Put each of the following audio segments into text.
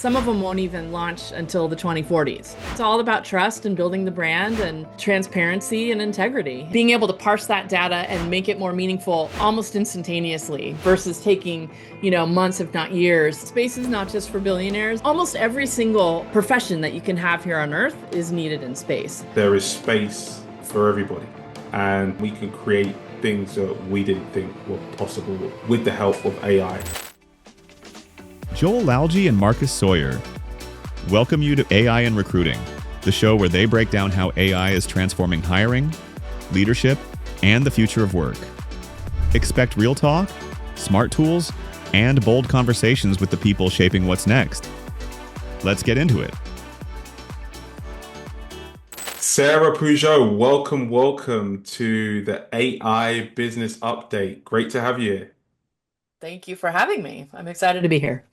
Some of them won't even launch until the 2040s. It's all about trust and building the brand and transparency and integrity. Being able to parse that data and make it more meaningful almost instantaneously versus taking, months, if not years. Space is not just for billionaires. Almost every single profession that you can have here on Earth is needed in space. There is space for everybody, and we can create things that we didn't think were possible with the help of AI. Joel Lalgee and Marcus Sawyer welcome you to AI and Recruiting, the show where they break down how AI is transforming hiring, leadership, and the future of work. Expect real talk, smart tools, and bold conversations with the people shaping what's next. Let's get into it. Sarah Pousho, welcome to the AI Business Update. Great to have you here. Thank you for having me. I'm excited to be here.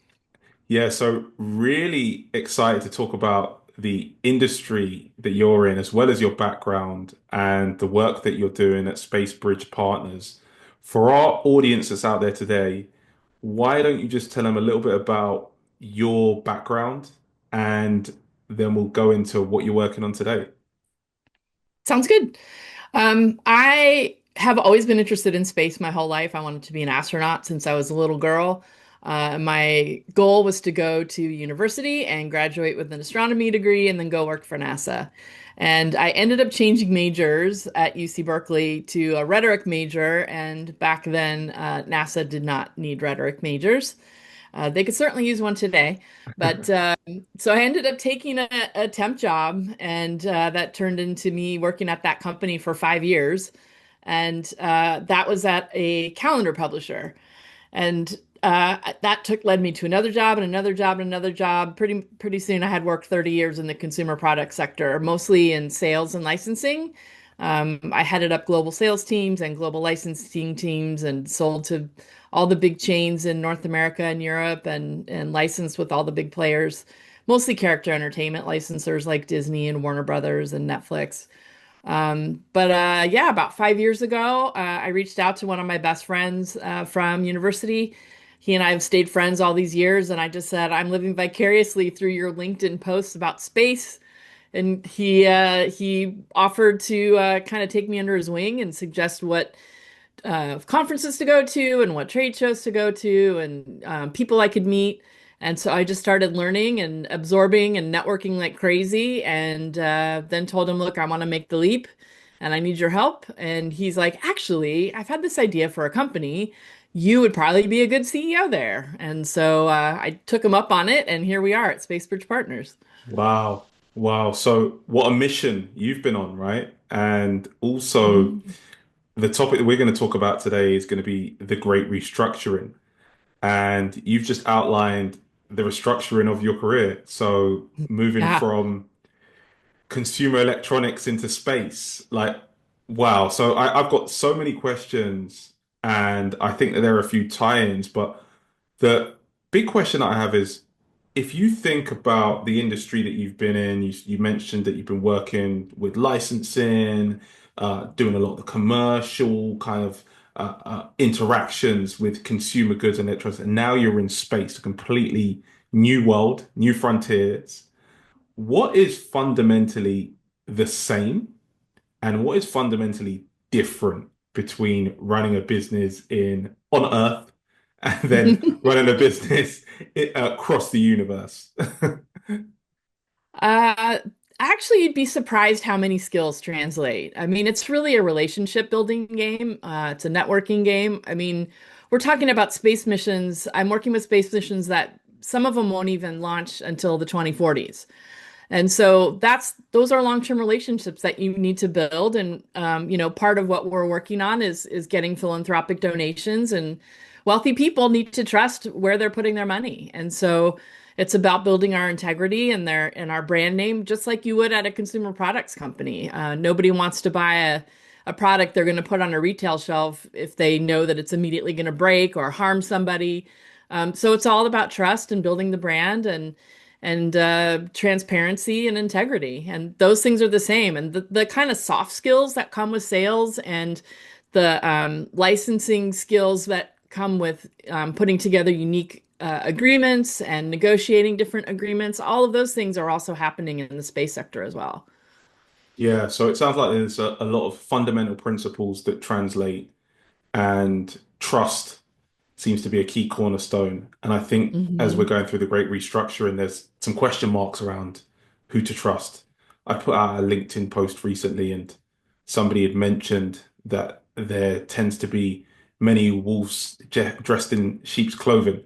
Yeah, so really excited to talk about the industry that you're in, as well as your background and the work that you're doing at SpaceBridge Partners. For our audience that's out there today, why don't you just tell them a little bit about your background and then we'll go into what you're working on today. Sounds good. I have always been interested in space my whole life. I wanted to be an astronaut since I was a little girl. My goal was to go to university and graduate with an astronomy degree and then go work for NASA. And I ended up changing majors at UC Berkeley to a rhetoric major. And back then, NASA did not need rhetoric majors. They could certainly use one today. But so I ended up taking a temp job, and that turned into me working at that company for 5 years. And that was at a calendar publisher. And that led me to another job and another job and another job. Pretty soon, I had worked 30 years in the consumer product sector, mostly in sales and licensing. I headed up global sales teams and global licensing teams and sold to all the big chains in North America and Europe and licensed with all the big players, mostly character entertainment licensors like Disney and Warner Brothers and Netflix. But yeah, about 5 years ago, I reached out to one of my best friends from university. He and I have stayed friends all these years, and I just said, I'm living vicariously through your LinkedIn posts about space. And he offered to kind of take me under his wing and suggest what conferences to go to and what trade shows to go to and people I could meet. And so I just started learning and absorbing and networking like crazy. And then told him, look, I want to make the leap and I need your help. And he's like, actually, I've had this idea for a company. You would probably be a good CEO there. And so I took him up on it. And here we are at SpaceBridge Partners. Wow. Wow. So what a mission you've been on, right? And also Mhm. the topic that we're going to talk about today is going to be the great restructuring. And you've just outlined the restructuring of your career. So moving Yeah. from consumer electronics into space, like, wow. So I've got so many questions, and I think that there are a few tie-ins, but the big question I have is if you think about the industry that you've been in, you mentioned that you've been working with licensing, doing a lot of the commercial kind of interactions with consumer goods and electronics, and now you're in space, a completely new world, new frontiers. What is fundamentally the same and what is fundamentally different between running a business in on Earth and then running a business across the universe? Uh, Actually, you'd be surprised how many skills translate. I mean, it's really a relationship building game. It's a networking game. I mean, we're talking about space missions. I'm working with space missions that some of them won't even launch until the 2040s. And so those are long-term relationships that you need to build. And part of what we're working on is getting philanthropic donations, and wealthy people need to trust where they're putting their money. And so it's about building our integrity and our brand name, just like you would at a consumer products company. Nobody wants to buy a product they're going to put on a retail shelf if they know that it's immediately going to break or harm somebody. So it's all about trust and building the brand and transparency and integrity. And those things are the same. And the kind of soft skills that come with sales and the licensing skills that come with putting together unique agreements and negotiating different agreements. All of those things are also happening in the space sector as well. Yeah, so it sounds like there's a lot of fundamental principles that translate, and trust seems to be a key cornerstone. And I think as we're Hmm. going through the great restructuring, there's some question marks around who to trust. I put out a LinkedIn post recently, and somebody had mentioned that there tends to be many wolves dressed in sheep's clothing.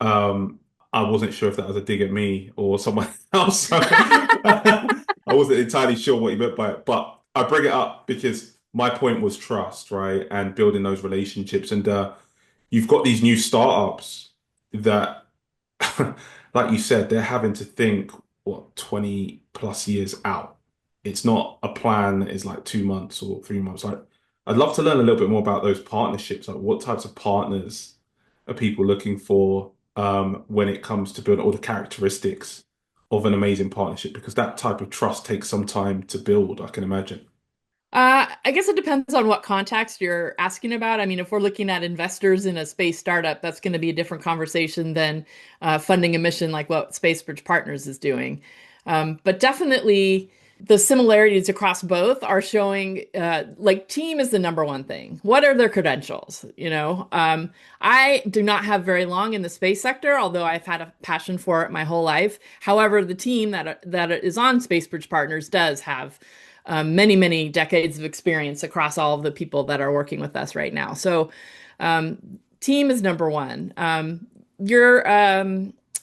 Um, I wasn't sure if that was a dig at me or someone else. I wasn't entirely sure what he meant by it, but I bring it up because my point was trust, right? And building those relationships. And you've got these new startups that, like you said, they're having to think, what, 20 plus years out. It's not a plan that is like 2 months or 3 months. Like, I'd love to learn a little bit more about those partnerships. Like, what types of partners are people looking for when it comes to building all the characteristics of an amazing partnership? Because that type of trust takes some time to build, I can imagine. I guess it depends on what context you're asking about. I mean, if we're looking at investors in a space startup, that's going to be a different conversation than funding a mission like what SpaceBridge Partners is doing. But definitely the similarities across both are showing like team is the number one thing. What are their credentials? I do not have very long in the space sector, although I've had a passion for it my whole life. However, the team that is on SpaceBridge Partners does have many, many decades of experience across all of the people that are working with us right now. So, um, team is number one. Your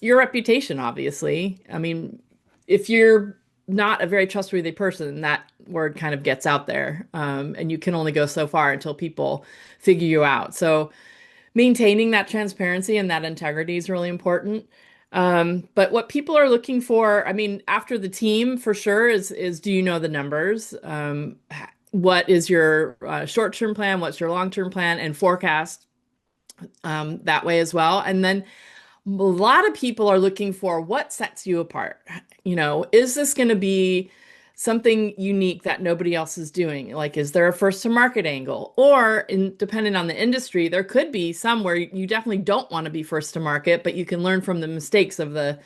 reputation, obviously. I mean, if you're not a very trustworthy person, that word kind of gets out there, and you can only go so far until people figure you out. So, maintaining that transparency and that integrity is really important. But what people are looking for, I mean, after the team for sure is do you know the numbers? What is your short-term plan? What's your long-term plan and forecast that way as well? And then a lot of people are looking for what sets you apart. Is this going to be something unique that nobody else is doing? Like, is there a first to market angle? Or depending on the industry, there could be some where you definitely don't want to be first to market, but you can learn from the mistakes of the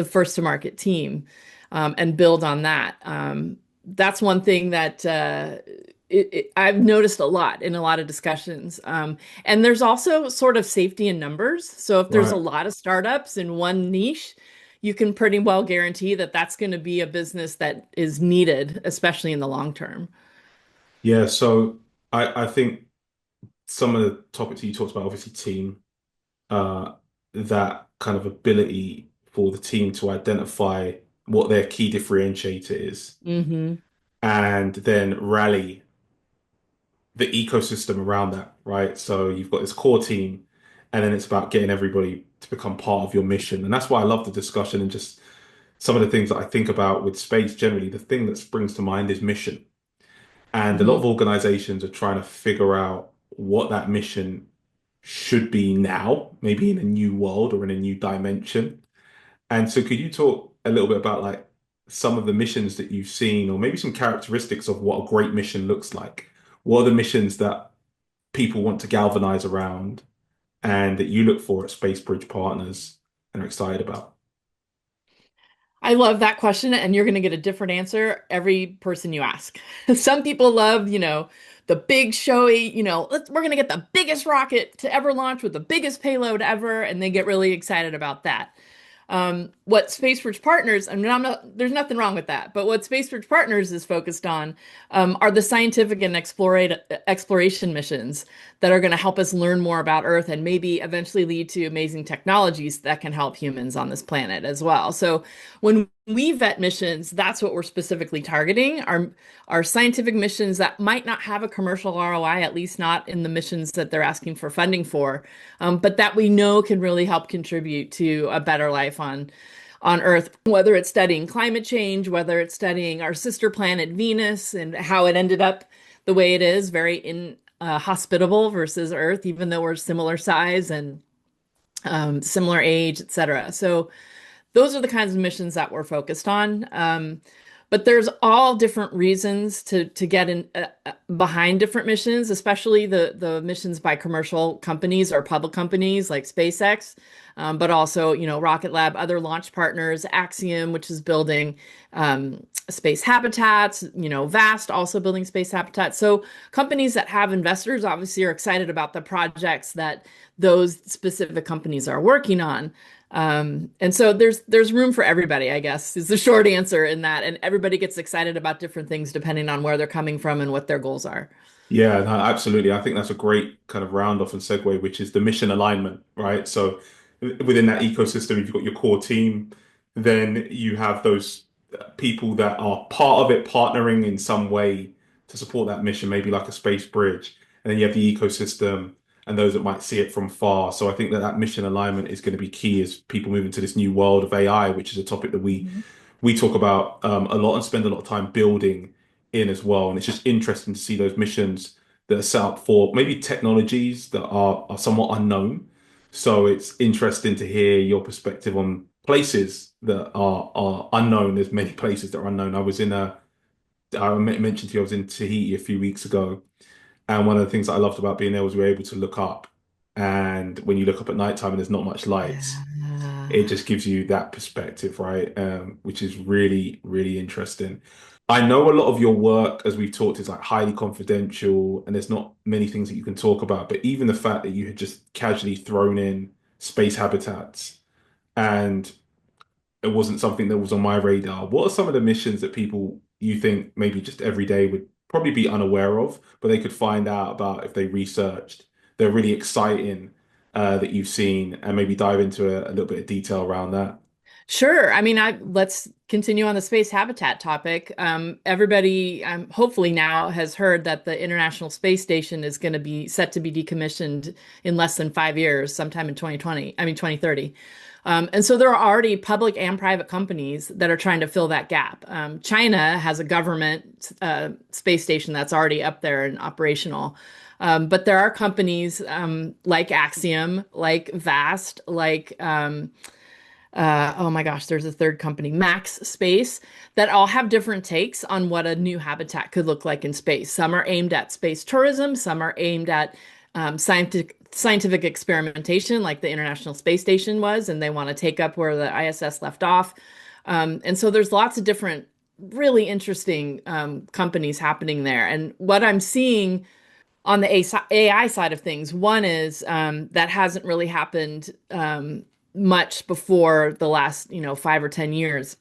first to market team, and build on that. That's one thing that I've noticed a lot in a lot of discussions. And there's also sort of safety in numbers. So if there's a Right. lot of startups in one niche, you can pretty well guarantee that that's going to be a business that is needed, especially in the long term. Yeah, so I think some of the topics that you talked about, obviously team, uh, that kind of ability for the team to identify what their key differentiator is Hmm. and then rally the ecosystem around that, right? So you've got this core team, and then it's about getting everybody to become part of your mission. And that's why I love the discussion and just some of the things that I think about with space generally. The thing that springs to mind is mission. And a lot Hmm. of organizations are trying to figure out what that mission should be now, maybe in a new world or in a new dimension. And so could you talk a little bit about like some of the missions that you've seen, or maybe some characteristics of what a great mission looks like? What are the missions that people want to galvanize around and that you look for at SpaceBridge Partners and are excited about? I love that question, and you're going to get a different answer every person you ask. Some people love, the big showy, we're going to get the biggest rocket to ever launch with the biggest payload ever, and they get really excited about that. What SpaceBridge Partners, I mean, there's nothing wrong with that, but what SpaceBridge Partners is focused on are the scientific and exploration missions that are going to help us learn more about Earth and maybe eventually lead to amazing technologies that can help humans on this planet as well. So when we vet missions, that's what we're specifically targeting are scientific missions that might not have a commercial ROI, at least not in the missions that they're asking for funding for, but that we know can really help contribute to a better life on Earth, whether it's studying climate change, whether it's studying our sister planet Venus and how it ended up the way it is, very hospitable versus Earth, even though we're similar size and similar age, etc. So those are the kinds of missions that we're focused on. But there's all different reasons to get in behind different missions, especially the missions by commercial companies or public companies like SpaceX, but also, Rocket Lab, other launch partners, Axiom, which is building space habitats, Vast also building space habitats. So companies that have investors obviously are excited about the projects that those specific companies are working on. And so there's room for everybody, I guess, is the short answer in that. And everybody gets excited about different things depending on where they're coming from and what their goals are. Yeah, no, absolutely. I think that's a great kind of round off and segue, which is the mission alignment, right? So within that ecosystem, if you've got your core team, then you have those people that are part of it, partnering in some way to support that mission, maybe like a space bridge. And then you have the ecosystem and those that might see it from far. So I think that that mission alignment is going to be key as people move into this new world of AI, which is a topic that Mhm. we talk about a lot and spend a lot of time building in as well. And it's just interesting to see those missions that are set up for maybe technologies that are somewhat unknown. So it's interesting to hear your perspective on places that are unknown. There's many places that are unknown. Mentioned to you I was in Tahiti a few weeks ago, and one of the things that I loved about being there was we were able to look up. And when you look up at nighttime and there's not much lights, it Yeah. just gives you that perspective, right? Which is really, really interesting. I know a lot of your work, as we've talked, is like highly confidential and there's not many things that you can talk about. But even the fact that you had just casually thrown in space habitats and it wasn't something that was on my radar, what are some of the missions that people you think maybe just every day would probably be unaware of, but they could find out about if they researched? They're really exciting that you've seen and maybe dive into a little bit of detail around that. Sure. I mean, let's continue on the space habitat topic. Everybody, hopefully now has heard that the International Space Station is going to be set to be decommissioned in less than 5 years, sometime in 2020, I mean 2030. And so there are already public and private companies that are trying to fill that gap. China has a government space station that's already up there and operational. But there are companies like Axiom, like Vast, like oh my gosh, there's a third company, Max Space, that all have different takes on what a new habitat could look like in space. Some are aimed at space tourism, some are aimed at scientific experimentation, like the International Space Station was, and they want to take up where the ISS left off. And so there's lots of different really interesting companies happening there. And what I'm seeing on the AI side of things, one is that hasn't really happened much before the last, 5 or 10 years,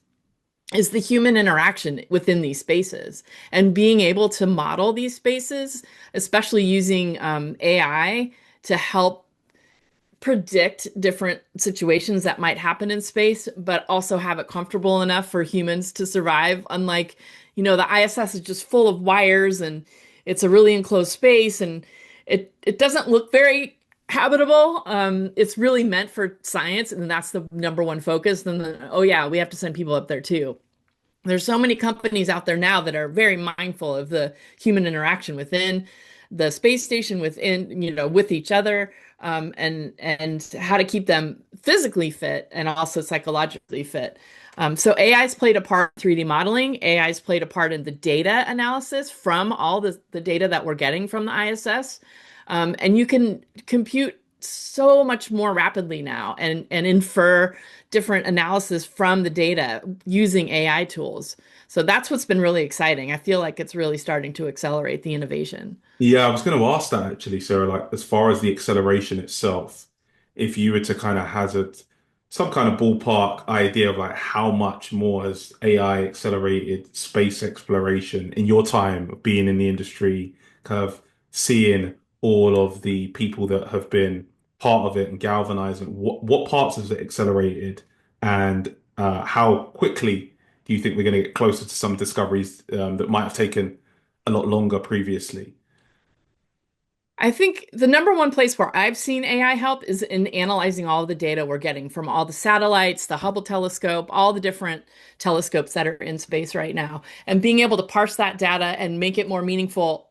is the human interaction within these spaces and being able to model these spaces, especially using AI to help predict different situations that might happen in space, but also have it comfortable enough for humans to survive. Unlike, the ISS is just full of wires and it's a really enclosed space and it doesn't look very habitable. It's really meant for science, and that's the number one focus. And then, oh yeah, we have to send people up there too. There's so many companies out there now that are very mindful of the human interaction within the space station, within, with each other, and how to keep them physically fit and also psychologically fit. So AI's played a part in 3D modeling. AI's played a part in the data analysis from all the data that we're getting from the ISS. And you can compute so much more rapidly now and infer different analysis from the data using AI tools. So that's what's been really exciting. I feel like it's really starting to accelerate the innovation. Yeah, I was going to ask that actually, Sarah. Like, as far as the acceleration itself, if you were to kind of hazard some kind of ballpark idea of like how much more has AI accelerated space exploration in your time of being in the industry, kind of seeing all of the people that have been part of it and galvanizing, what parts has it accelerated, and how quickly do you think we're going to get closer to some discoveries that might have taken a lot longer previously? I think the number one place where I've seen AI help is in analyzing all of the data we're getting from all the satellites, the Hubble telescope, all the different telescopes that are in space right now, and being able to parse that data and make it more meaningful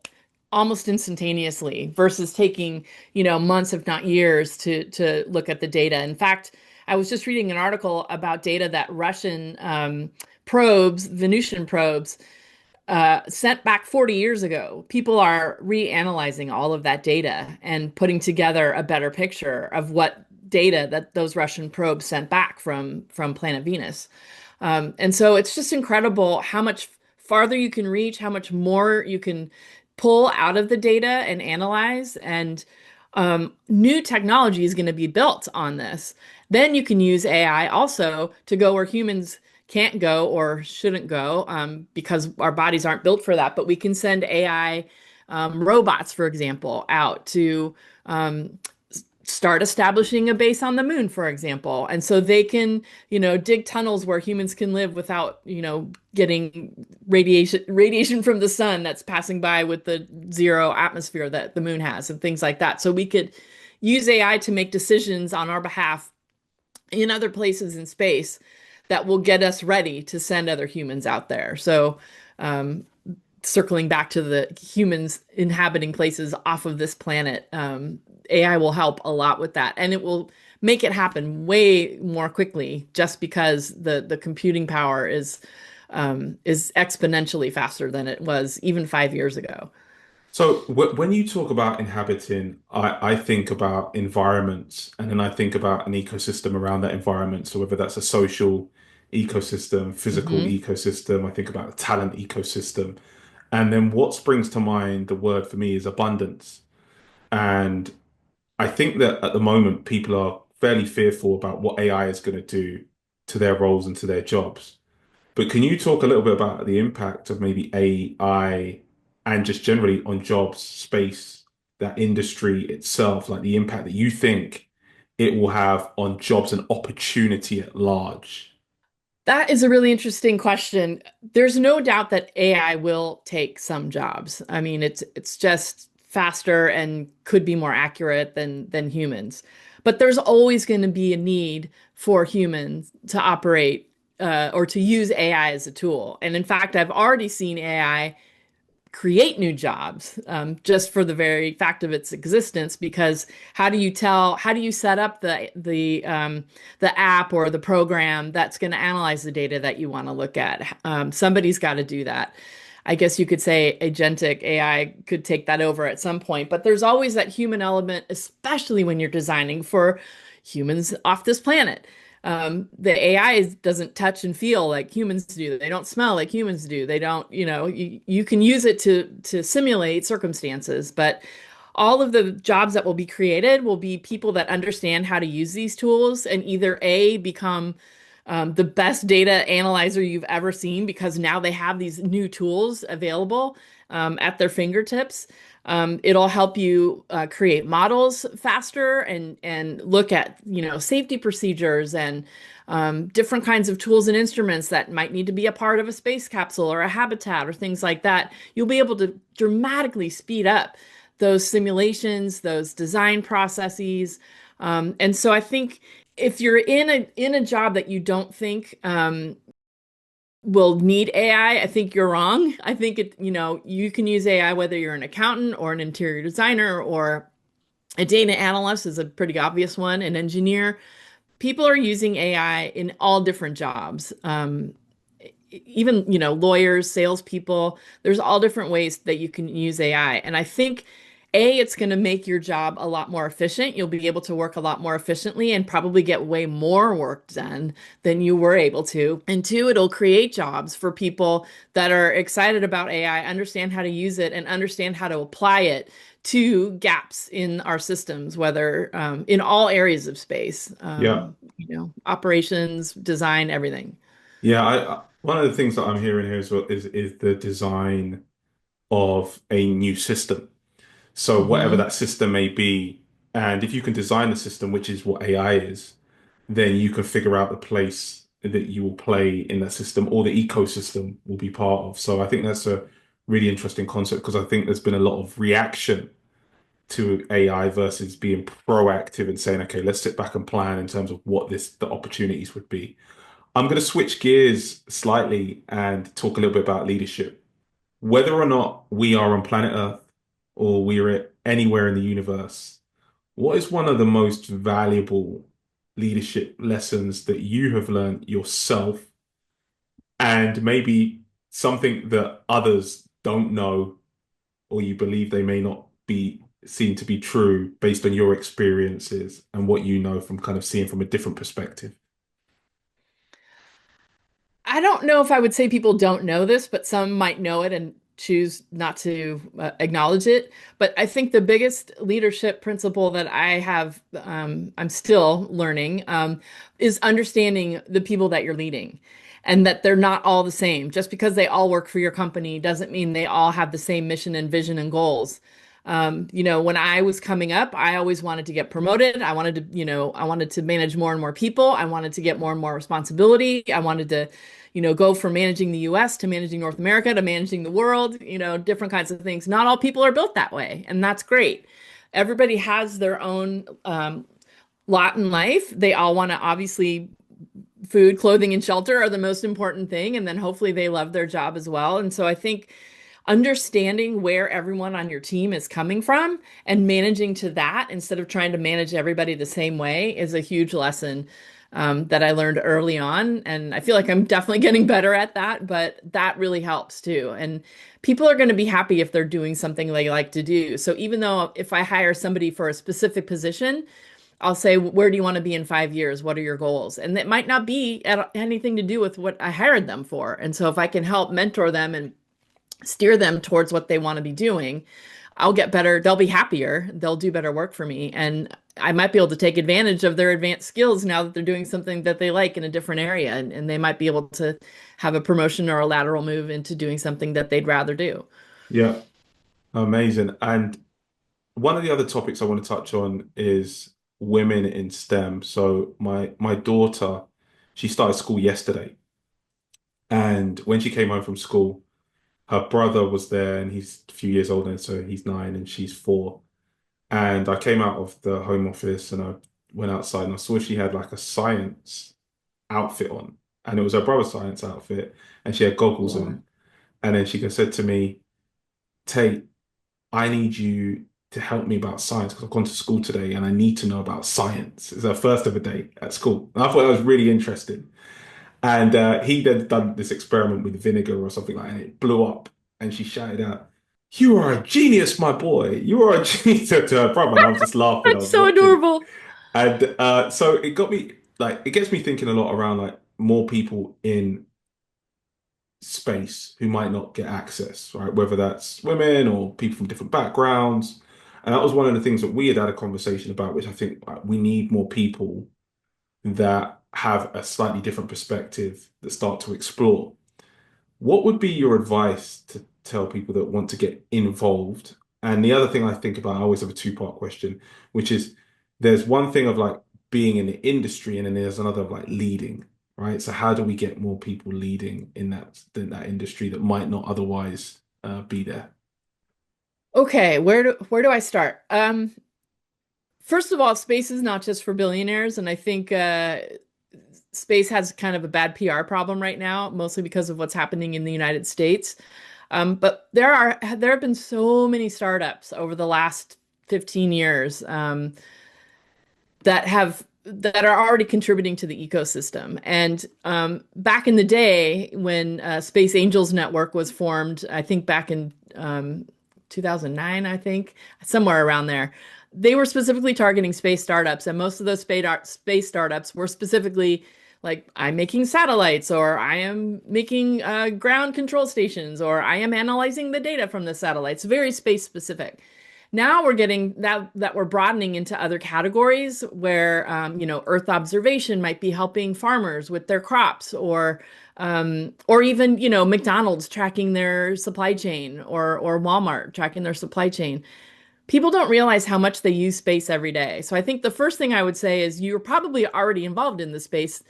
almost instantaneously versus taking, months, if not years, to look at the data. In fact, I was just reading an article about data that Russian probes, Venusian probes, sent back 40 years ago. People are reanalyzing all of that data and putting together a better picture of what data that those Russian probes sent back from planet Venus. And so it's just incredible how much farther you can reach, how much more you can pull out of the data and analyze. And new technology is going to be built on this. Then you can use AI also to go where humans can't go or shouldn't go, because our bodies aren't built for that. But we can send AI robots, for example, out to um, start establishing a base on the moon, for example. And so they can, dig tunnels where humans can live without, getting radiation from the sun that's passing by with the zero atmosphere that the moon has and things like that. So we could use AI to make decisions on our behalf in other places in space that will get us ready to send other humans out there. So, circling back to the humans inhabiting places off of this planet, AI will help a lot with that, and it will make it happen way more quickly just because the computing power is exponentially faster than it was even 5 years ago. So when you talk about inhabiting, I think about environments, and then I think about an ecosystem around that environment. So whether that's a social ecosystem, physical Hmm. ecosystem, I think about a talent ecosystem. And then what springs to mind, the word for me is abundance. And I think that at the moment, people are fairly fearful about what AI is going to do to their roles and to their jobs. But can you talk a little bit about the impact of maybe AI and just generally on jobs, space, that industry itself, like the impact that you think it will have on jobs and opportunity at large? That is a really interesting question. There's no doubt that AI will take some jobs. I mean, it's just faster and could be more accurate than humans. But there's always going to be a need for humans to operate or to use AI as a tool. And in fact, I've already seen AI create new jobs, just for the very fact of its existence. Because how do you set up the app or the program that's going to analyze the data that you want to look at? Somebody's got to do that. I guess you could say agentic AI could take that over at some point, but there's always that human element, especially when you're designing for humans off this planet. The AI doesn't touch and feel like humans do. They don't smell like humans do. They don't, you can use it to simulate circumstances, but all of the jobs that will be created will be people that understand how to use these tools and either A, become the best data analyzer you've ever seen because now they have these new tools available at their fingertips. It'll help you create models faster and look at safety procedures and different kinds of tools and instruments that might need to be a part of a space capsule or a habitat or things like that. You'll be able to dramatically speed up those simulations, those design processes. And so I think if you're in a job that you don't think will need AI, I think you're wrong. I think you can use AI whether you're an accountant or an interior designer or a data analyst is a pretty obvious one, an engineer. People are using AI in all different jobs. Even, lawyers, salespeople, there's all different ways that you can use AI. And I think it's going to make your job a lot more efficient. You'll be able to work a lot more efficiently and probably get way more work done than you were able to. And two, it'll create jobs for people that are excited about AI, understand how to use it, and understand how to apply it to gaps in our systems, whether in all areas of space, Yeah. operations, design, everything. Yeah, one of the things that I'm hearing here as well is the design of a new system. So whatever Hmm. that system may be, and if you can design the system, which is what AI is, then you can figure out the place that you will play in that system or the ecosystem will be part of. So I think that's a really interesting concept because I think there's been a lot of reaction to AI versus being proactive and saying, okay, let's sit back and plan in terms of what the opportunities would be. I'm going to switch gears slightly and talk a little bit about leadership. Whether or not we are on planet Earth or we're anywhere in the universe, what is one of the most valuable leadership lessons that you have learned yourself and maybe something that others don't know or you believe they may not be seen to be true based on your experiences and what you know from kind of seeing from a different perspective. I don't know if I would say people don't know this, but some might know it and choose not to acknowledge it. But I think the biggest leadership principle that I have, I'm still learning, is understanding the people that you're leading and that they're not all the same. Just because they all work for your company doesn't mean they all have the same mission and vision and goals. When I was coming up, I always wanted to get promoted. I wanted to, I wanted to manage more and more people. I wanted to get more and more responsibility. I wanted to, go from managing the US to managing North America to managing the world, different kinds of things. Not all people are built that way, and that's great. Everybody has their own lot in life. They all want to obviously food, clothing, and shelter are the most important thing. And then hopefully they love their job as well. And so I think understanding where everyone on your team is coming from and managing to that instead of trying to manage everybody the same way is a huge lesson that I learned early on. And I feel like I'm definitely getting better at that, but that really helps too. And people are going to be happy if they're doing something they like to do. So even though if I hire somebody for a specific position, I'll say, where do you want to be in 5 years? What are your goals? And it might not be anything to do with what I hired them for. And so if I can help mentor them and steer them towards what they want to be doing, I'll get better. They'll be happier. They'll do better work for me. And I might be able to take advantage of their advanced skills now that they're doing something that they like in a different area. And they might be able to have a promotion or a lateral move into doing something that they'd rather do. Yeah, amazing. And one of the other topics I want to touch on is women in STEM. So my daughter, she started school yesterday, and when she came home from school, her brother was there, and he's a few years older, so he's 9 and she's 4. And I came out of the home office and I went outside and I saw she had like a science outfit on, and it was her brother's science outfit, and she had goggles on. And then she said to me, Tate, I need you to help me about science because I've gone to school today and I need to know about science. It's her first ever day at school. And I thought that was really interesting. And he then done this experiment with vinegar or something like that, and it blew up. And she shouted out, "You are a genius, my boy. You are a genius," to her brother. And I was just laughing. I That's was so watching. adorable. And so it got me, like, it gets me thinking a lot around like more people in space who might not get access, right? Whether that's women or people from different backgrounds. And that was one of the things that we had a conversation about, which I think we need more people that have a slightly different perspective that start to explore. What would be your advice to tell people that want to get involved? And the other thing I think about, I always have a two-part question, which is there's one thing of like being in the industry, and then there's another of like leading, right? So how do we get more people leading in that industry that might not otherwise be there? Okay, where do I start? First of all, space is not just for billionaires, and I think space has kind of a bad PR problem right now, mostly because of what's happening in the United States. But there have been so many startups over the last 15 years that are already contributing to the ecosystem. And back in the day when Space Angels Network was formed, I think back in 2009, I think, somewhere around there, they were specifically targeting space startups. And most of those space startups were specifically like, I'm making satellites, or I am making ground control stations, or I am analyzing the data from the satellites, very space specific. Now we're getting that we're broadening into other categories where Earth observation might be helping farmers with their crops, or even McDonald's tracking their supply chain, or Walmart tracking their supply chain. People don't realize how much they use space every day. So I think the first thing I would say is you're probably already involved in the space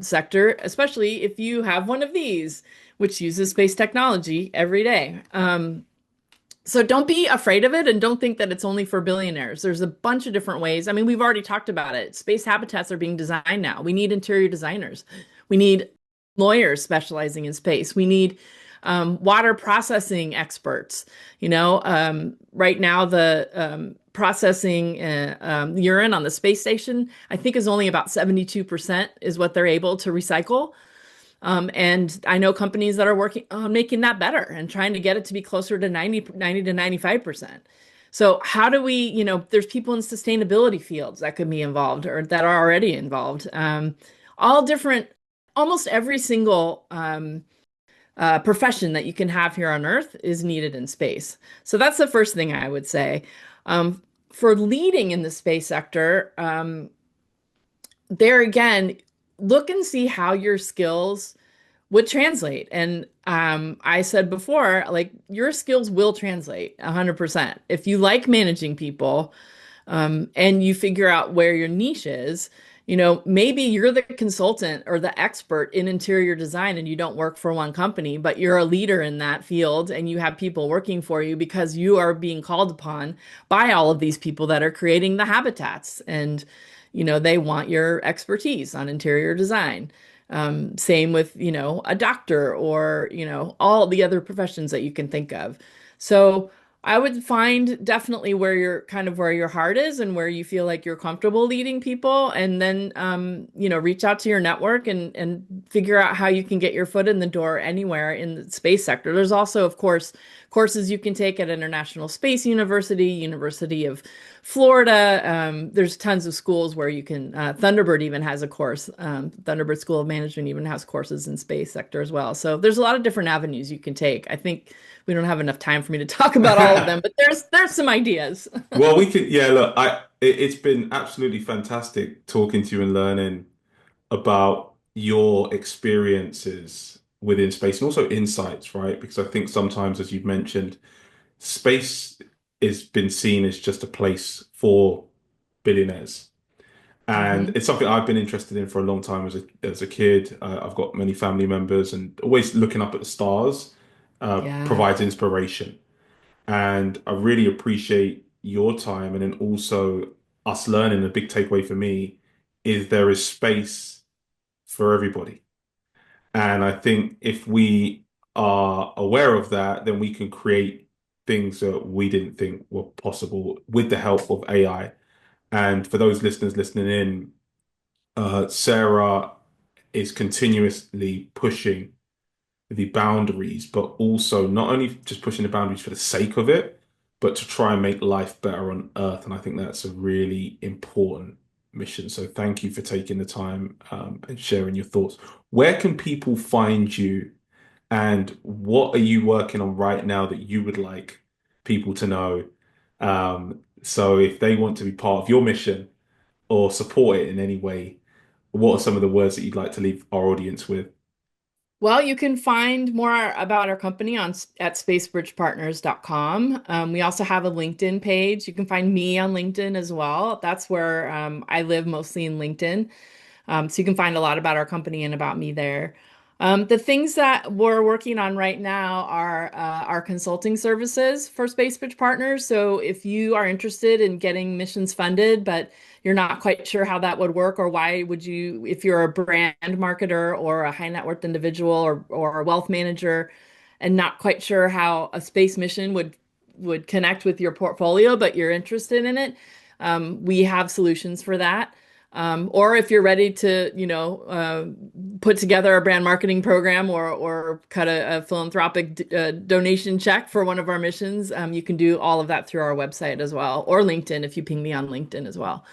sector, especially if you have one of these, which uses space technology every day. So don't be afraid of it, and don't think that it's only for billionaires. There's a bunch of different ways. I mean, we've already talked about it. Space habitats are being designed now. We need interior designers. We need lawyers specializing in space. We need water processing experts. Right now the processing urine on the space station, I think, is only about 72% is what they're able to recycle. And I know companies that are working on making that better and trying to get it to be closer to 90 to 95%. So how do we, there's people in sustainability fields that could be involved or that are already involved. All different, almost every single profession that you can have here on Earth is needed in space. So that's the first thing I would say. For leading in the space sector, there again, look and see how your skills would translate. And I said before, like your skills will translate 100%. If you like managing people, and you figure out where your niche is, maybe you're the consultant or the expert in interior design and you don't work for one company, but you're a leader in that field and you have people working for you because you are being called upon by all of these people that are creating the habitats. And, they want your expertise on interior design. Same with, a doctor or, all the other professions that you can think of. So I would find definitely where your heart is and where you feel like you're comfortable leading people, and then reach out to your network and figure out how you can get your foot in the door anywhere in the space sector. There's also, of course, courses you can take at International Space University, University of Florida. There's tons of schools where you can. Thunderbird even has a course. Thunderbird School of Management even has courses in space sector as well. So there's a lot of different avenues you can take. I think we don't have enough time for me to talk about all of them, but there's some ideas. Well, we could, yeah, look, it's been absolutely fantastic talking to you and learning about your experiences within space and also insights, right? Because I think sometimes, as you've mentioned, space has been seen as just a place for billionaires. And Hmm. it's something I've been interested in for a long time as a kid. I've got many family members, and always looking up at the stars Yeah. provides inspiration. And I really appreciate your time. And then also us learning, a big takeaway for me is there is space for everybody. And I think if we are aware of that, then we can create things that we didn't think were possible with the help of AI. And for those listeners listening in, Sarah is continuously pushing the boundaries, but also not only just pushing the boundaries for the sake of it, but to try and make life better on Earth. And I think that's a really important mission. So thank you for taking the time and sharing your thoughts. Where can people find you, and what are you working on right now that you would like people to know? So if they want to be part of your mission or support it in any way, what are some of the words that you'd like to leave our audience with? Well, you can find more about our company at spacebridgepartners.com. We also have a LinkedIn page. You can find me on LinkedIn as well. That's where I live mostly in LinkedIn. So you can find a lot about our company and about me there. The things that we're working on right now are our consulting services for SpaceBridge Partners. So if you are interested in getting missions funded, but you're not quite sure how that would work, or why would you, if you're a brand marketer or a high net worth individual or a wealth manager, and not quite sure how a space mission would connect with your portfolio, but you're interested in it, we have solutions for that. Or if you're ready to, put together a brand marketing program or cut a philanthropic donation check for one of our missions, you can do all of that through our website as well, or LinkedIn if you ping me on LinkedIn as well.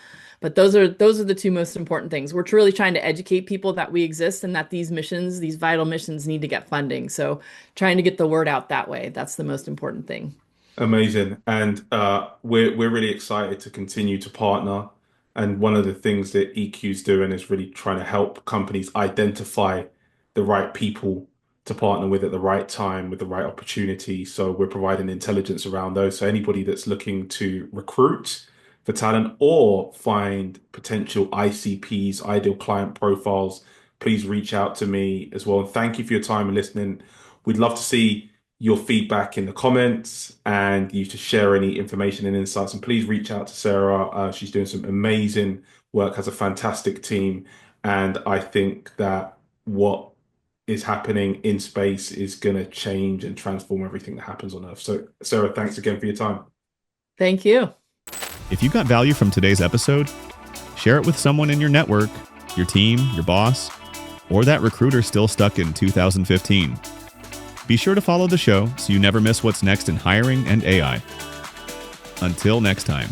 But those are the two most important things. We're truly trying to educate people that we exist and that these missions, these vital missions, need to get funding. So trying to get the word out that way, that's the most important thing. Amazing. And we're really excited to continue to partner. And one of the things that EQ's doing is really trying to help companies identify the right people to partner with at the right time with the right opportunity. So we're providing intelligence around those. So anybody that's looking to recruit for talent or find potential ICPs, ideal client profiles, please reach out to me as well. And thank you for your time and listening. We'd love to see your feedback in the comments and you to share any information and insights. And please reach out to Sarah. She's doing some amazing work, has a fantastic team. And I think that what is happening in space is going to change and transform everything that happens on Earth. So, Sarah, thanks again for your time. Thank you. If you got value from today's episode, share it with someone in your network, your team, your boss. or that recruiter still stuck in 2015? Be sure to follow the show so you never miss what's next in hiring and AI. Until next time.